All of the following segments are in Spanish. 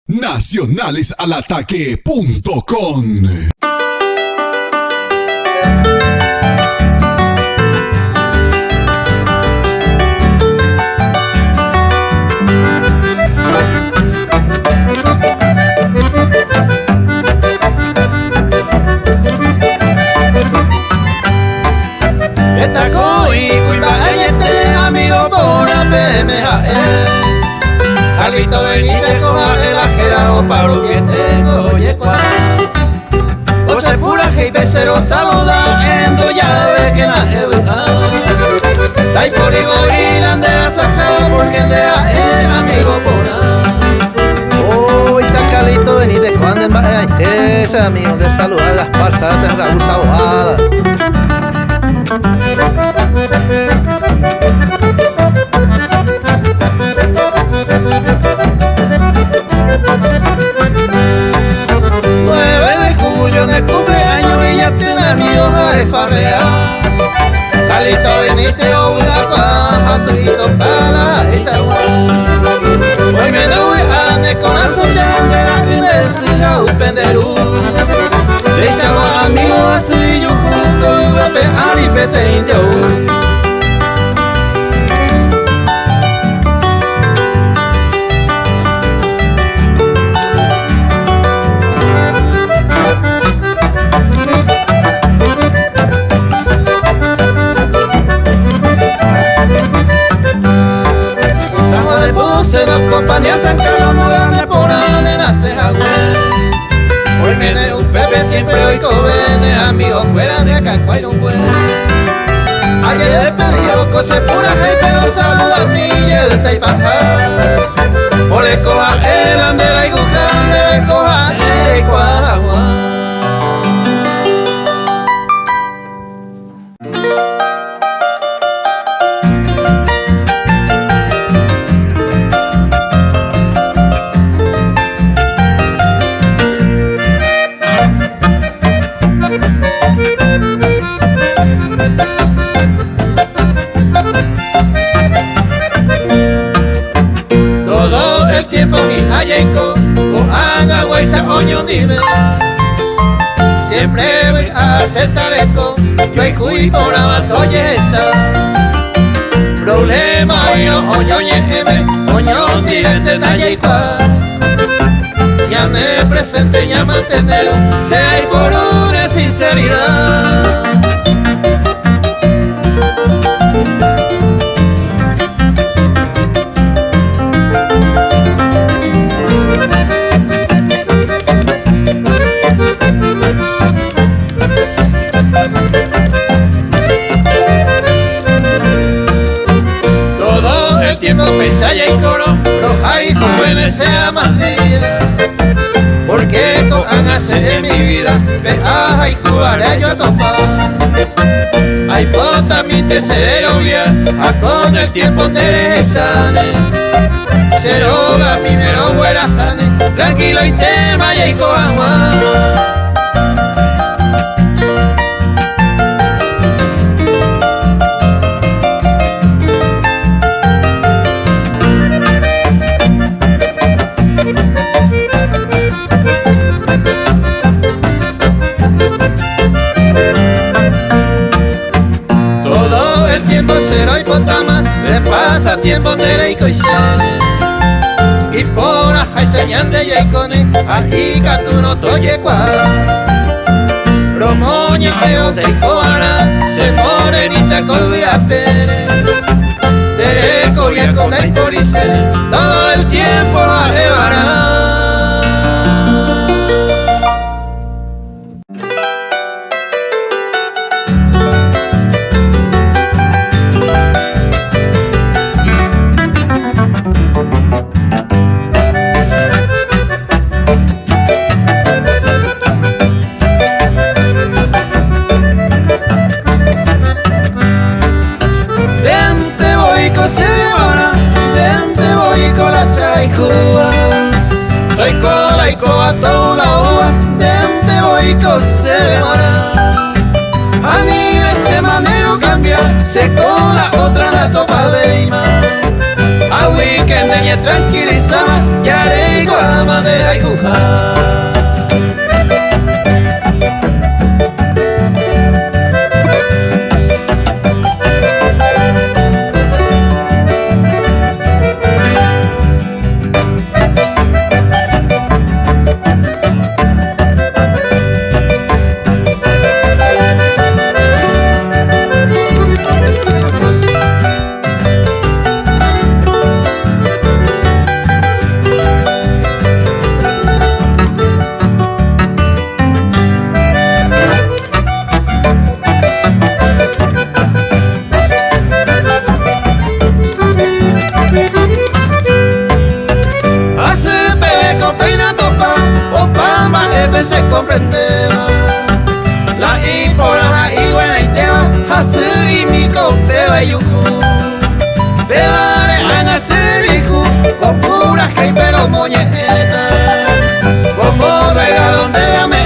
nacionalesalataque.com. Amigo por APMJE, Carlito Benítez, coja el ajerao para un que tengo, oye cuál. José Pura y Becero saluda en tu llave que la he buscado. Dai por y de la saja porque de AE, amigo por hoy está Carlito Benítez, cuando en barra ese amigo de saludar a Gaspar Zárate, Raúl Taboada. De cumpleaños y ya tiene amigos a esfarrear. Carlito Benítez o una paja, solito para esa guay. Hoy me doy ande con la sochera y le siga un penderú. Le llamo amigos así yo junto y voy a pegar y pete indio. Compañía San Carlos no gana por nena se jagüe. Hoy viene un Pepe siempre hoy covene, amigos fuera de acá cuairo güey. Ayer despedido cose pura pero saluda a mí y el taipaja. Por el coja el andera y gujan de coja el cuajagua. Siempre voy a aceptar eco, yo y fui por abatoye esa. Problema y no oño ñeme, oño tira el detalle y cual. Ya me presente, ya mantenerlo, sea y por una sinceridad. Pensaya y coro, los hay jóvenes sea más día. Porque cojan hacer en mi vida, veaja y jugaré yo a topar. Hay pota mi tercero bien, a con el tiempo enderezane. Seroga mi mero huerajane, tranquilo y tema y cojan. Pasa tiempo de coisene y por ajá enseñan de yaicone ajica tu no toye cual romoña que o te coara se morenita coi a pere dereco y el con el poricene todo el tiempo lo llevará. Estoy cola y coba toda la uva, dente voy con semana. A mí ese manero cambia, se cola otra la topa de ima. A weekend de tranquilizada, ya le digo a la madera. donde se comprendeba la ipora y buena y tema hace y mi compeba y yuju beba le han hacer hijo con pura hey pero moñeta como regalo de dame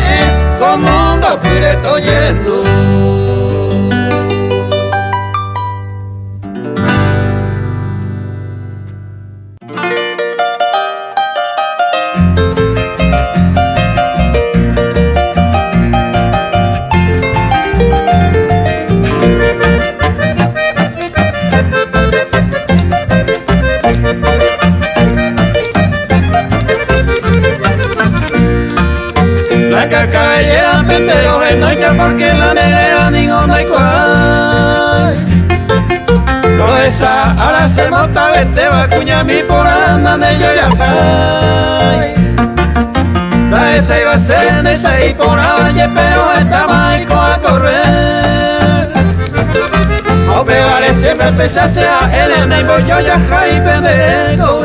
como un dopire estoy yendo. Blanca cabellera, pero no hay que porque la negra ninguno no hay cual. No esa, ahora se monta vete va cuña mi por anda de yo ya jai. Da esa iba a ser esa y por valle, pero esta maico a correr. O pegaré siempre empecé a ser el neighbor yo ya jai pendejo.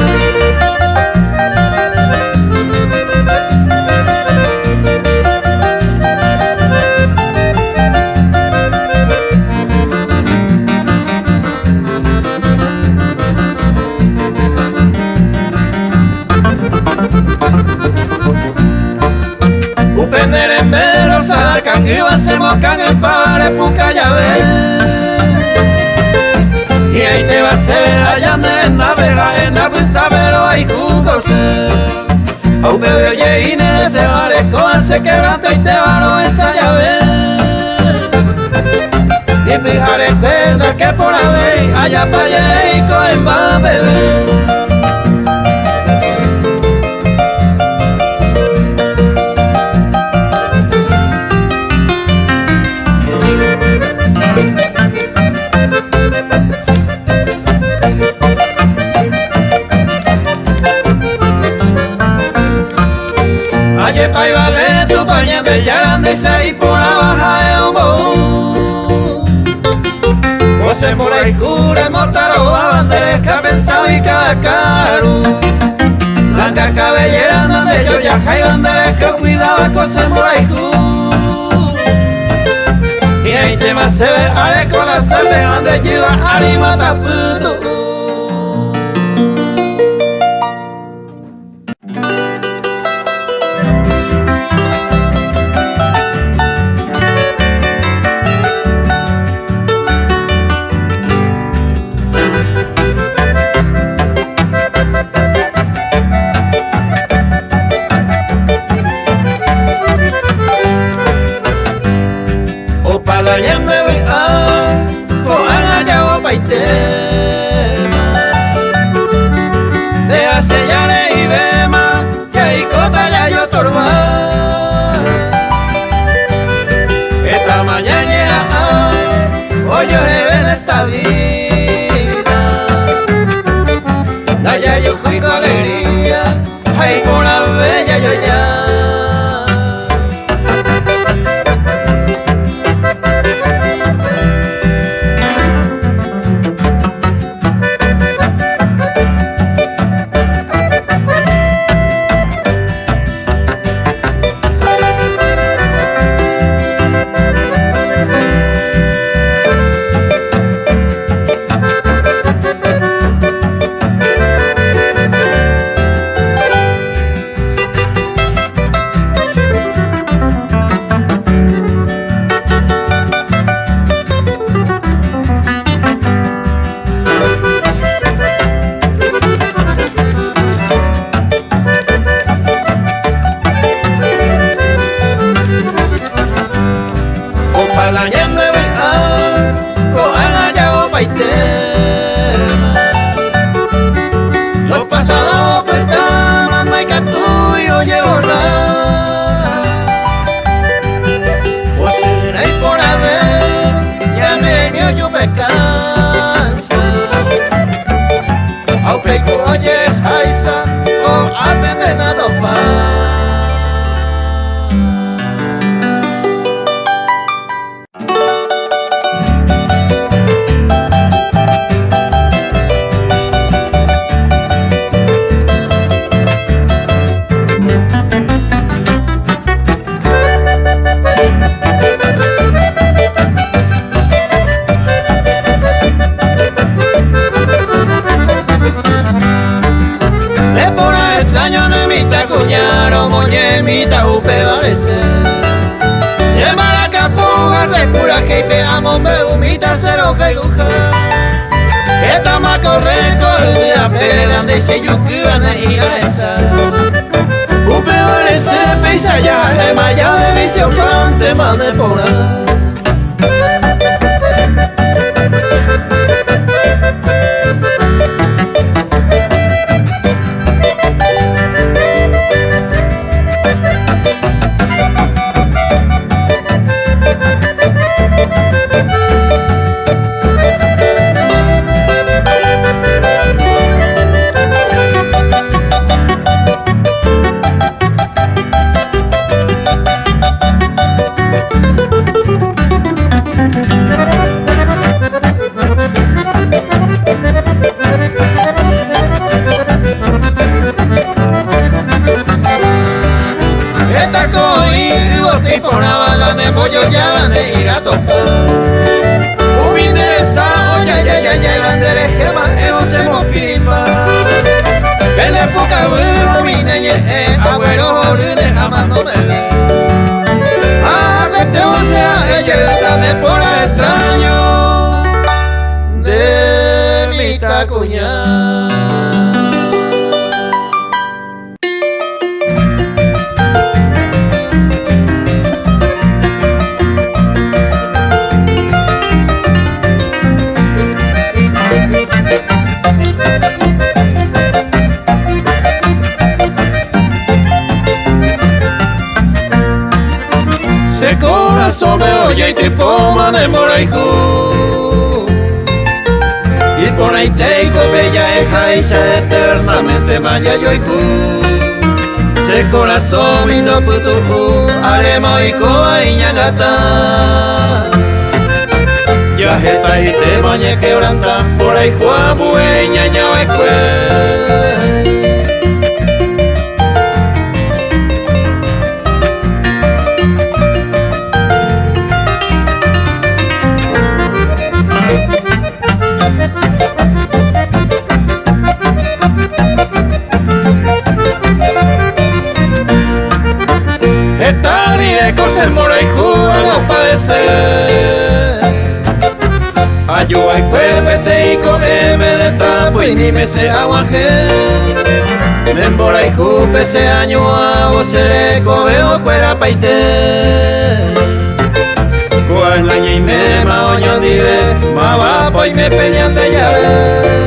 Upendere en mero sadakan iba se mocan en pare puca ya ve. Y ahí te va a ser allá en navega en la busa pero hay jugos. Aupe de oye ine se vale con se quebranto y te varo esa llave. Y fijaré cuenta que por la vez allá pa' allá y coen va bebé. Aye pa' y vale tu paña de yarande y se y por la baja de homo. José Mora y cura mortaro a banderes que ha pensado y cacaru. Blanca cabellera donde yo viaja y banderes que cuidaba José Mora y y ahí te va se ve are con la sal de donde lleva arimata puto. Yende voy a coger allá o paitema de hace ya y vema que hay cota ya yo estorba esta mañana hoy yo en esta vida allá yo fui con alegría ay por la bella yo ya. se yucubana y la esa. Upeore se pisa ya, maya de vicio plante mame pona. Pollo ya van a ir a topar. Ubindereza, oya, ya van de lejema, hacemos pirimba. En la época huevo, mi neñe, agüero, jolines, amándome. Agüete, o sea, ella el plan de por extraño de mi tacuña. Corazón me oye y te pongo de moraijú. Y por ahí te digo bella eja y se eternamente maya yo y se corazón y no putu haremos y coa y ñangata. Ya jeta y te mañe quebranta por ahí juan bueña ña escuela. Estar y de coser mora y jugo padecer. Ayúa y cuépete y cogeme de tapo y mi mese aguaje. De mora y jupe ese año a vos seré coveo cuera paite. Coangaña y me maoño dive, ma vapo y me peñan de llave.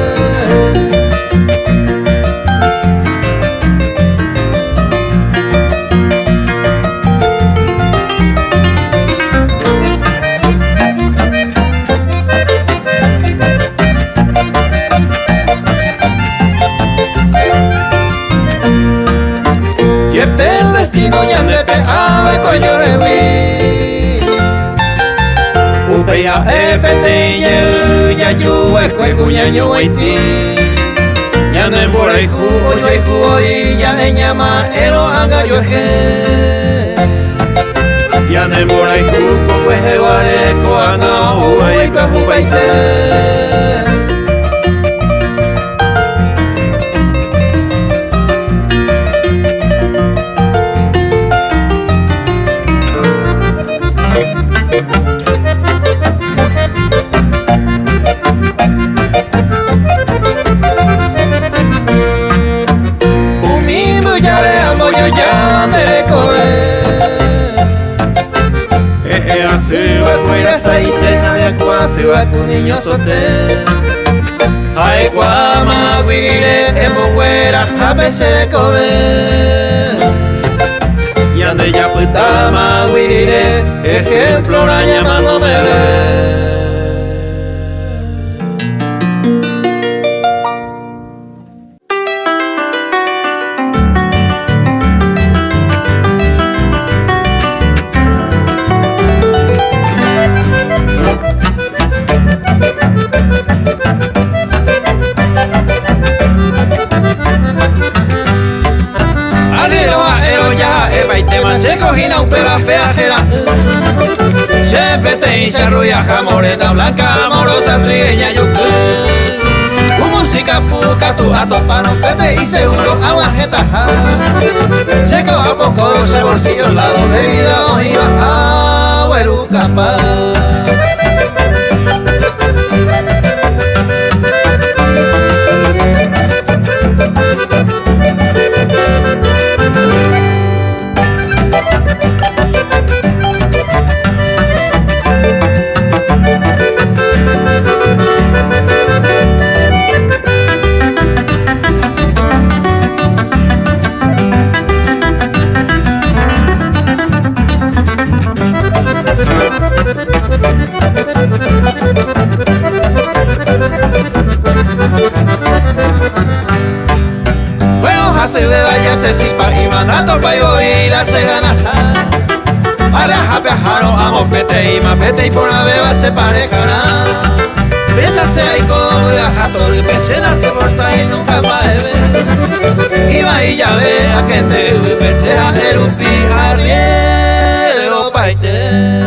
El destino ya me pegaba coño de mí. Upeya epete y ya yo escuel cuñaño haití. Ya no embora y jugo y ya le llama el anga yo eje. Ya no embora y jugo pues el bareco anga huay pa jupaite. Asiwa kuira saite sabe kwasiwa kuniño sote. Ay kwama guirire embuera habesere kobe. Yande ya putama guirire ejemplo la llamándome ve. Se cogina un pela peajera, se pete y se arrulla jamoreta blanca, amorosa, trigueña, yucu. Música puca, tu atopano, pepe y seguro, agua jetaja. Checo a poco, se bolsillo al lado, bebida o iba a huerucapa. pa' y la se gana. Para viajar a mopete y mapete y por una beba se parejará. Esa se hay como viaja todo y pesena se forza y nunca va a ver. Iba y ya ve a que te pese a el un pijarriero paite.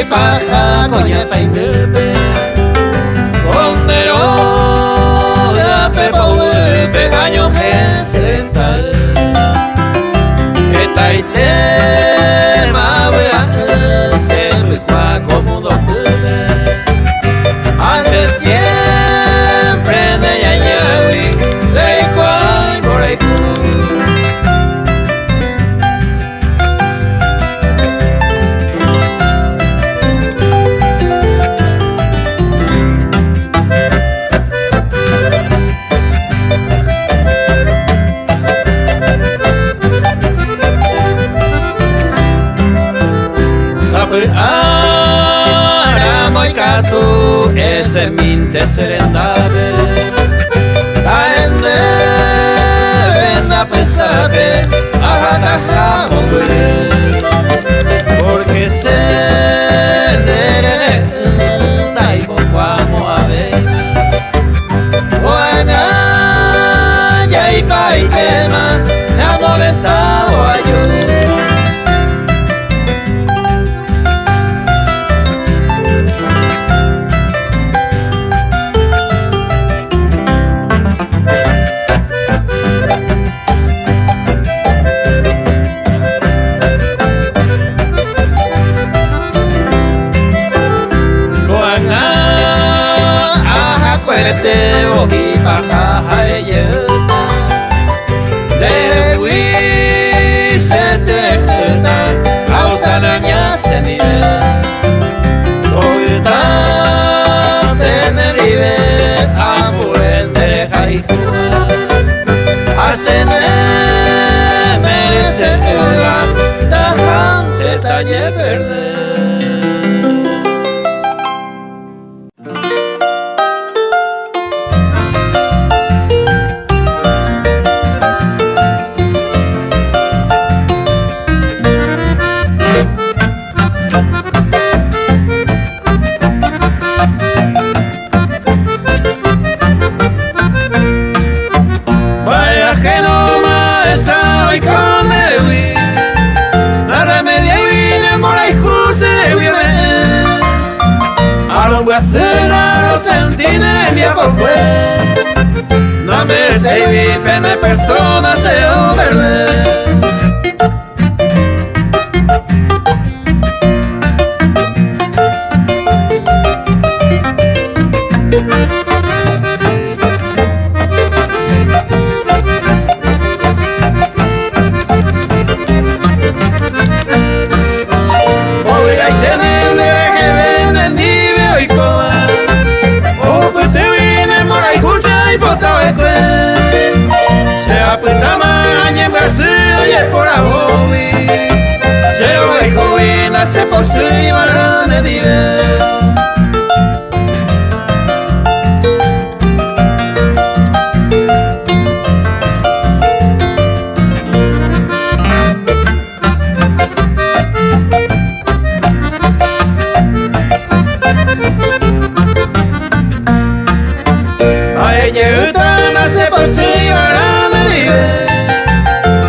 Paja coña saindepe Condero ya pepo pegaño se está Eta y tema vea se me cua como un doble Antes siempre de yayawi de cual por ahí Aramoikatu ese minte serendade Aende venda pesabe Ajataja mongure Porque se dere Dai poquamo ave Buena ya y pa y tema Me ha molestado ayuda Te bogi paja yeta de wi se tereta causa daña se nive Toyota tenerive apuren de haiku hacene merece el tajante talle verde Será sentire mia bocue No me sei vi pene persona se o verde Se apretama añe Brasil por ahobi Se lo dejo y nace por su ibarane dive A ella nace por su ibarane dive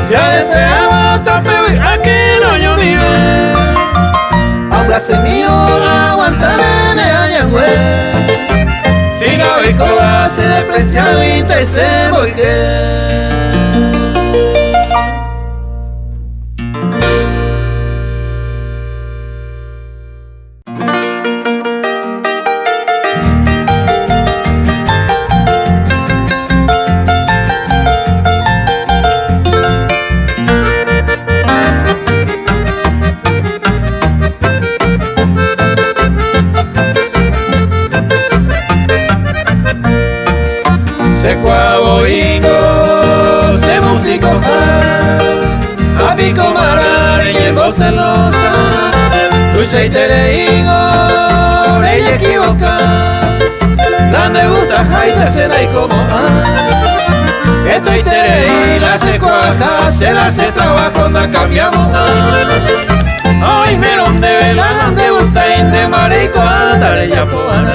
Se ha deseado tope aquí no yo vive Aunque hace mío aguantaré de añangüe Si no hay coba se desprecia y te se voy que Estoy tereigo, rey equivoca. La me gusta y se cena y como estoy terei, la se cuaja, se la hace trabajo, no cambiamos. Ay, me donde vela, donde gusta y de marico, dale ya poana.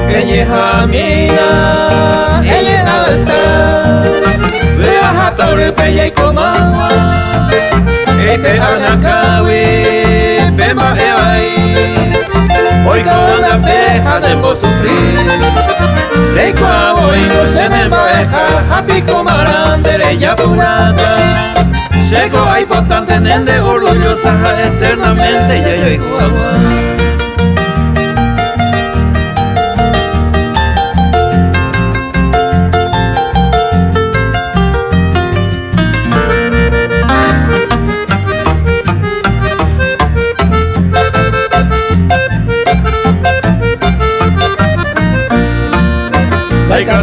Ella mina, ella alta, vea taure peya y comagua, pe anakawi, pe maewai, hoy con la peja debo sufrir, rey cuavo y no se me baja, happy comarandere ella purata, seco hay potente nende orgullosa eternamente ya yo y guagua.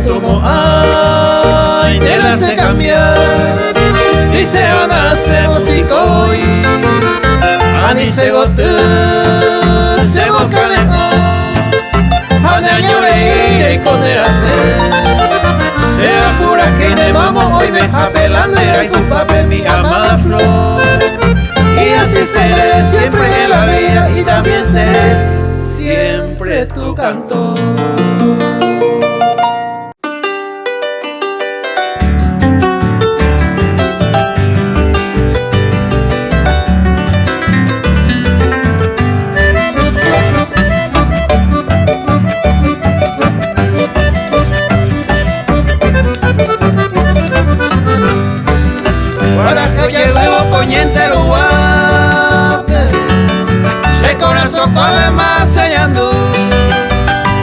Como ay, te la hace cambiar. Si se nace músico y ani se botu, se boca mejor. Ani añore iré con el hacer. Sea pura que ne vamos hoy me japelandera y tu papel mi amada flor. Y así seré siempre en la vida y también seré siempre tu cantor. Además sellando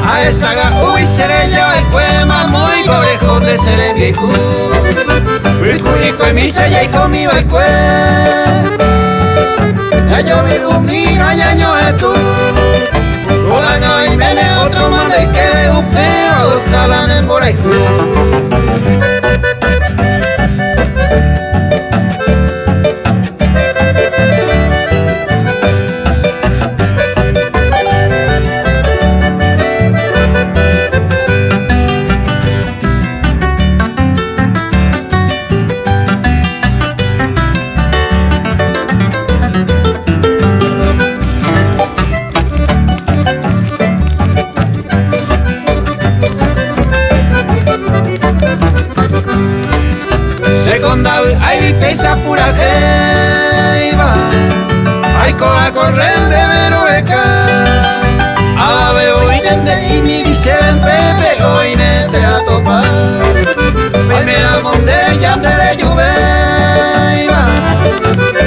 a esa uy seré yo el cuema muy lejos de ser el viejo y mi sella y conmigo el cue ya yo vivo mi año es tú año y mene otro mande que un peo salanes por ahí. Hay pesa pura jeiba, hay coa correr de veroreca. A veo intente y mi dice pepe hoy me se a topar. Hoy me la monte ya de lluveiba,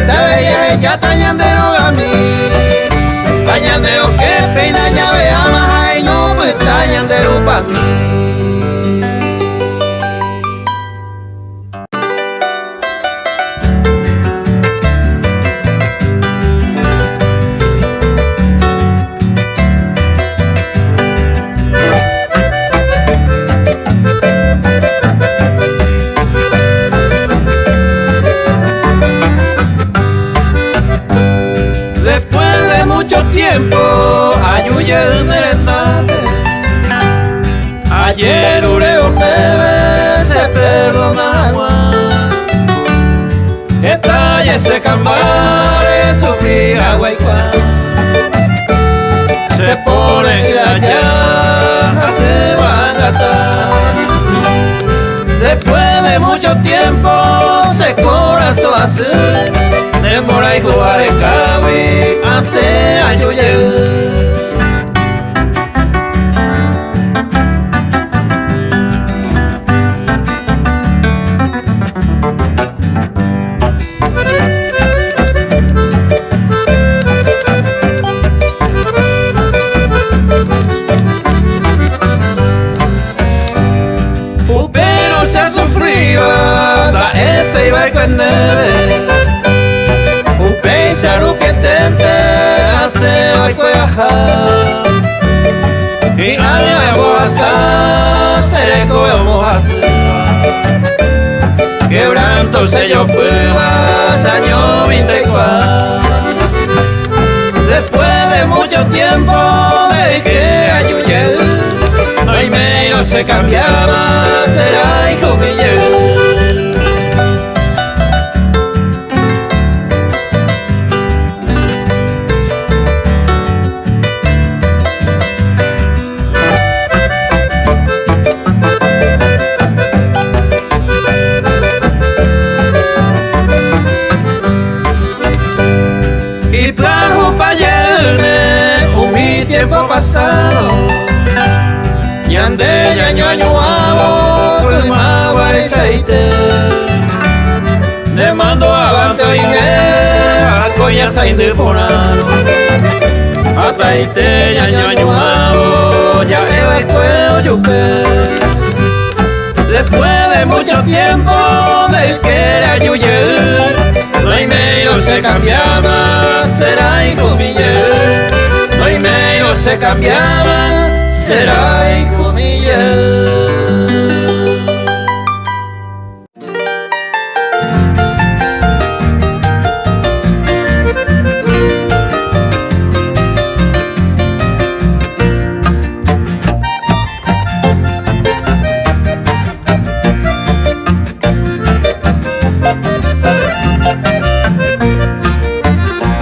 sabe ya tañandero a mí, tañandero que peina ya vea más ay no pues tañandero pa' mí. Ayer ureo neve se perdonaba, esta se cambare sufrí agua y se pone allá se van a atar. Después de mucho tiempo se corazón hace demora y jugar el cabi hace años. Pero se ha sufrido, ese iba con neve. vamos a hacer. Quebranto sello pruebas, año 24. Después de mucho tiempo de que ayuyé, no hay menos se cambiaba, será hijo Miguel. Y trajo pa' ayer un mi tiempo pasado, y ande ya añuavo con agua y aceite. Le mando avante y a coña sain de ponano, hasta ite ya añuavo ya eva y puedo yupe. Después de mucho tiempo del que era yuyer, no hay menos se cambiaba, será hijo Miguel. No hay menos se cambiaba, será hijo Miguel.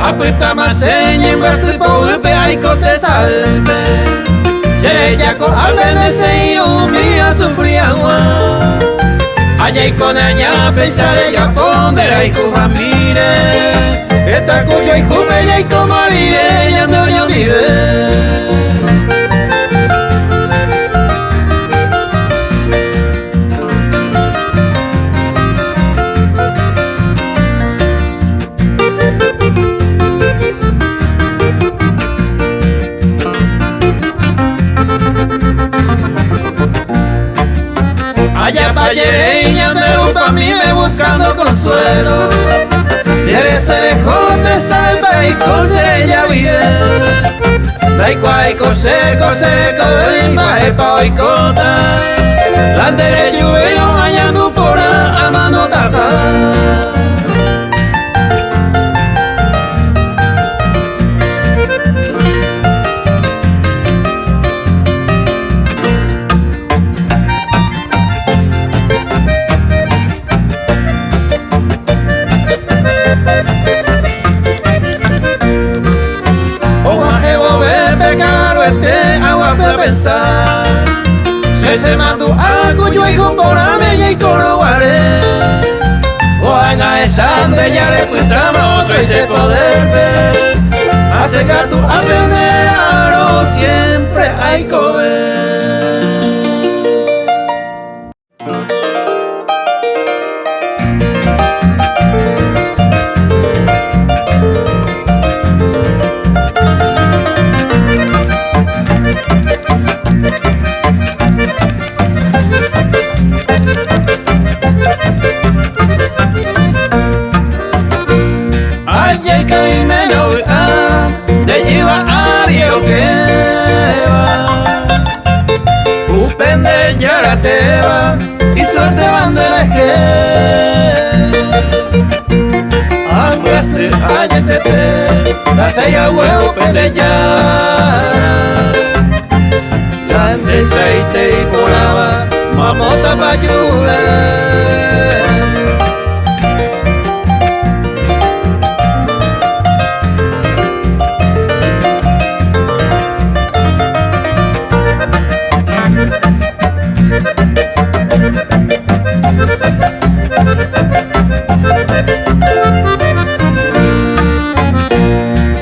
Apita maseña en verse pobre hay cote salve. Se ya con albenese y un día sufría agua. Allá y con allá pensaré ya pondera y Ramírez. Esta cuyo y jumella y comarire y andorio vive. Allá pa' Yereña de un pa' mí buscando consuelo. Dere se dejó de salva y coser ya vive. Dai cuai coser coimba e pa' oicota. Landere lluvero hallando por a mano tata. Agua para pensar, se mandó a cuyo hijo por amella y coroguare. O haga esa de ya le puntamos otro y de poder ver. Hace gato aprender aro, siempre hay comer. Y suerte van de leje hambre se ayetete la sella huevo peleya grande aceite y moraba mamota mayule.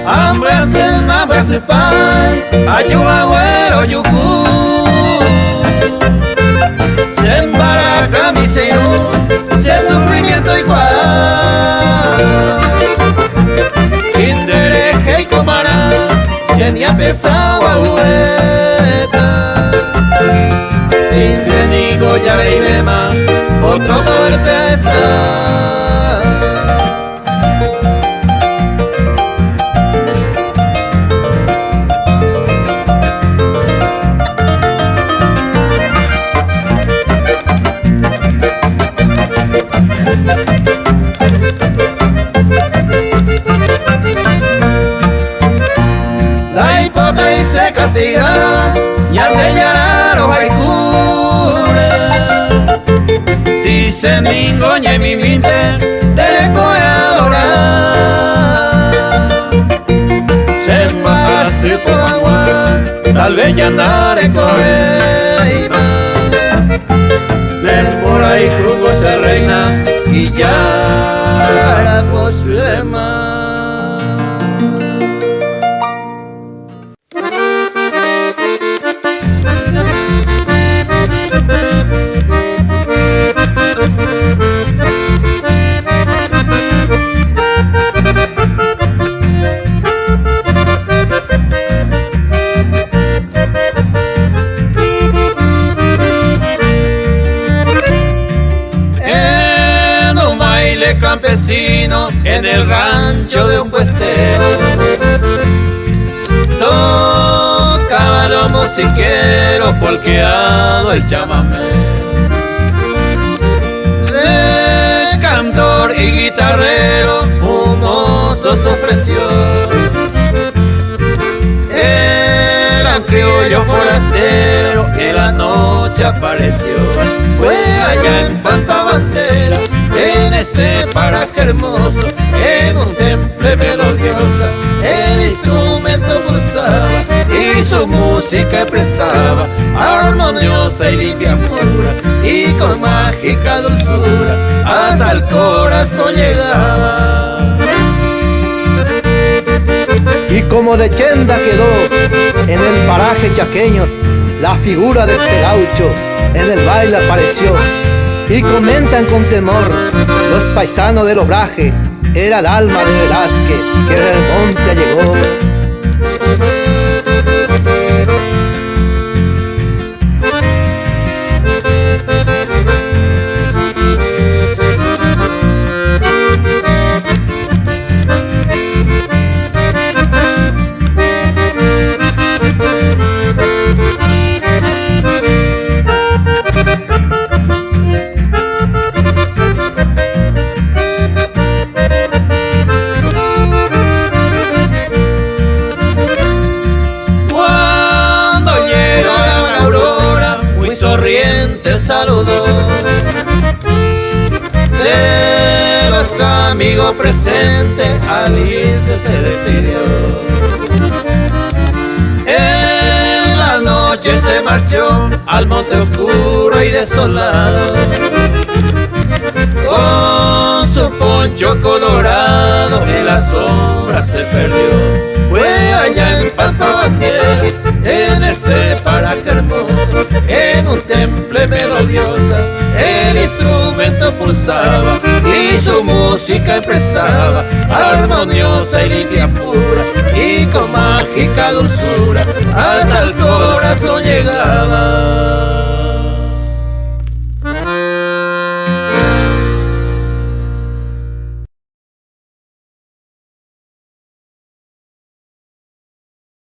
Hambre hace pan, ayuda güero yucu. Se embaraca mi señor, se sufrimiento igual. Sin derecha y comará, se ni ha pensado a hueta. Sin tenigo ya le lema, otro golpe a esa. castigar ya te lloraron haikure si se ningoñe mi mente te coadora se pase por agua tal vez ya andaré coima de por ahí crudo se reina y ya la posema. Campesino en el rancho de un puestero tocaba los musiqueros polqueado el chamamé de cantor y guitarrero un mozo se ofreció eran criollos forasteros en la noche apareció fue allá en Pampa Bandera en ese paraje hermoso, en un temple melodiosa, el instrumento pulsaba y su música expresaba, armoniosa y limpia pura, y con mágica dulzura, hasta el corazón llegaba. Y como leyenda quedó en el paraje chaqueño, la figura de ese gaucho en el baile apareció. Y comentan con temor los paisanos del obraje, era el alma de Velázquez que del monte llegó. Saludó de los amigos presentes, Alicia se despidió. En la noche se marchó al monte oscuro y desolado, con su poncho colorado en la sombra se perdió. Fue allá en Pampa Bandera, en ese paraje hermoso, en un temple melodiosa, el instrumento pulsaba y su música expresaba, armoniosa y limpia pura, y con mágica dulzura, hasta el corazón